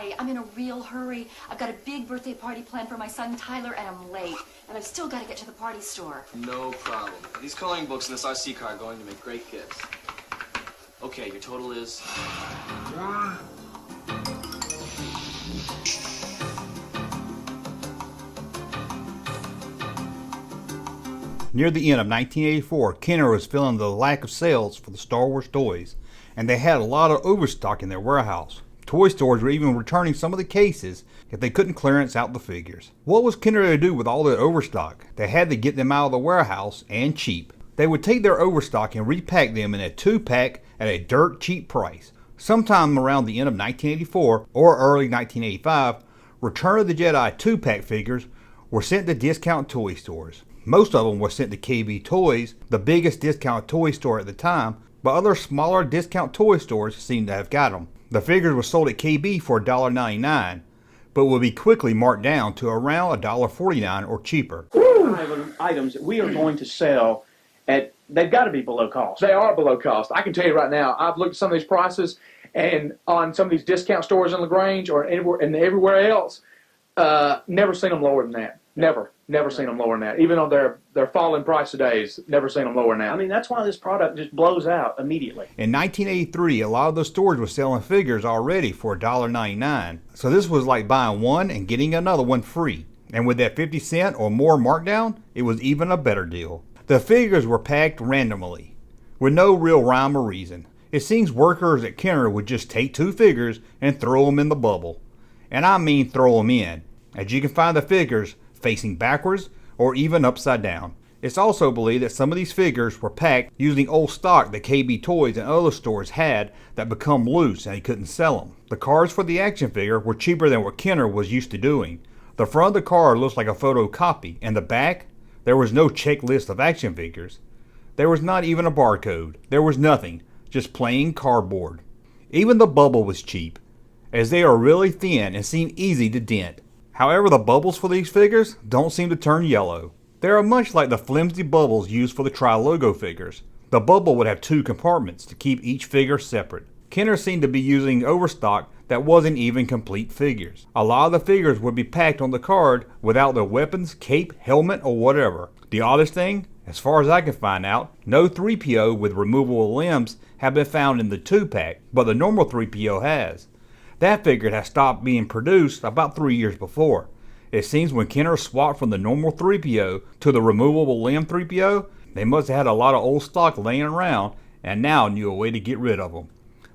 sorry. I'm in a real hurry. I've got a big birthday party planned for my son Tyler, and I'm late. And I've still got to get to the party store. No problem. These coloring books and this RC car are going to make great gifts. Okay, your total is... Near the end of 1984, Kenner was feeling the lack of sales for the Star Wars toys, and they had a lot of overstock in their warehouse. Toy stores were even returning some of the cases if they couldn't clearance out the figures. What was Kenner to do with all the overstock? They had to get them out of the warehouse, and cheap. They would take their overstock and repack them in a 2-pack at a dirt cheap price. Sometime around the end of 1984 or early 1985, Return of the Jedi 2-pack figures were sent to discount toy stores. Most of them were sent to KB Toys, the biggest discount toy store at the time, but other smaller discount toy stores seemed to have got them. The figures were sold at KB for $1.99, but would be quickly marked down to around $1.49 or cheaper. Items that we are going to sell at, they've got to be below cost. They are below cost. I can tell you right now, I've looked at some of these prices, and on some of these discount stores in LaGrange or anywhere and everywhere else, never seen them lower than that. Never seen them lower than that. Even on their falling price today, never seen them lower than that. I mean, that's why this product just blows out immediately. In 1983, a lot of those stores were selling figures already for $1.99. So this was like buying one and getting another one free. And with that 50 cent or more markdown, it was even a better deal. The figures were packed randomly, with no real rhyme or reason. It seems workers at Kenner would just take 2 figures and throw them in the bubble. And I mean throw them in, as you can find the figures facing backwards or even upside down. It's also believed that some of these figures were packed using old stock that KB Toys and other stores had that become loose and they couldn't sell them. The cards for the action figure were cheaper than what Kenner was used to doing. The front of the card looks like a photocopy, and the back, there was no checklist of action figures. There was not even a barcode. There was nothing, just plain cardboard. Even the bubble was cheap, as they are really thin and seem easy to dent. However, the bubbles for these figures don't seem to turn yellow. They are much like the flimsy bubbles used for the Tri-Logo figures. The bubble would have 2 compartments to keep each figure separate. Kenner seemed to be using overstock that wasn't even complete figures. A lot of the figures would be packed on the card without their weapons, cape, helmet, or whatever. The oddest thing, as far as I can find out, no 3PO with removable limbs have been found in the 2-pack, but the normal 3PO has. That figure has stopped being produced about 3 years before. It seems when Kenner swapped from the normal 3PO to the removable limb 3PO, they must have had a lot of old stock laying around and now knew a way to get rid of them.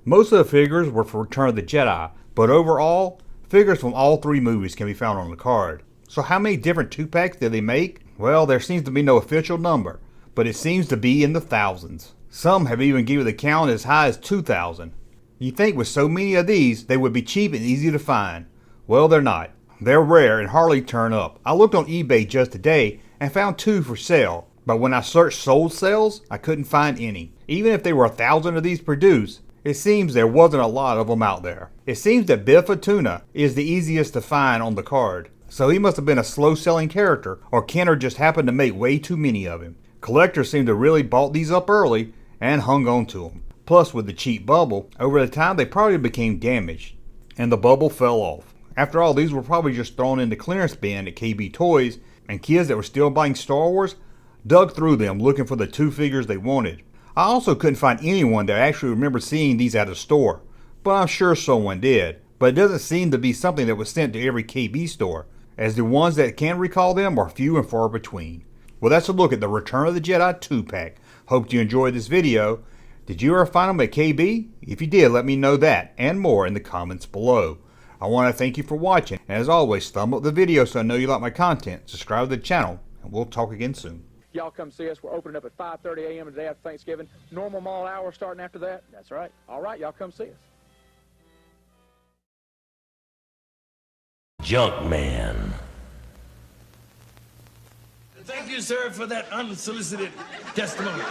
Most of the figures were for Return of the Jedi, but overall, figures from all 3 movies can be found on the card. So how many different 2-packs did they make? Well, there seems to be no official number, but it seems to be in the thousands. Some have even given the count as high as 2,000. You'd think with so many of these, they would be cheap and easy to find. Well, they're not. They're rare and hardly turn up. I looked on eBay just today and found 2 for sale, but when I searched sold sales, I couldn't find any. Even if there were 1,000 of these produced, it seems there wasn't a lot of them out there. It seems that Biff Tuna is the easiest to find on the card, so he must have been a slow-selling character, or Kenner just happened to make way too many of him. Collectors seem to really bought these up early and hung on to them. Plus, with the cheap bubble, over the time they probably became damaged, and the bubble fell off. After all, these were probably just thrown in the clearance bin at KB Toys, and kids that were still buying Star Wars dug through them looking for the 2 figures they wanted. I also couldn't find anyone that actually remembered seeing these at a store, but I'm sure someone did. But it doesn't seem to be something that was sent to every KB store, as the ones that can recall them are few and far between. Well, that's a look at the Return of the Jedi 2-pack. Hope you enjoyed this video. Did you ever find them at KB? If you did, let me know that and more in the comments below. I want to thank you for watching, and as always, thumb up the video so I know you like my content, subscribe to the channel, and we'll talk again soon. Y'all come see us. We're opening up at 5:30 a.m. today after Thanksgiving. Normal mall hour starting after that. That's right. All right, y'all come see us. Junkman. Thank you, sir, for that unsolicited testimony.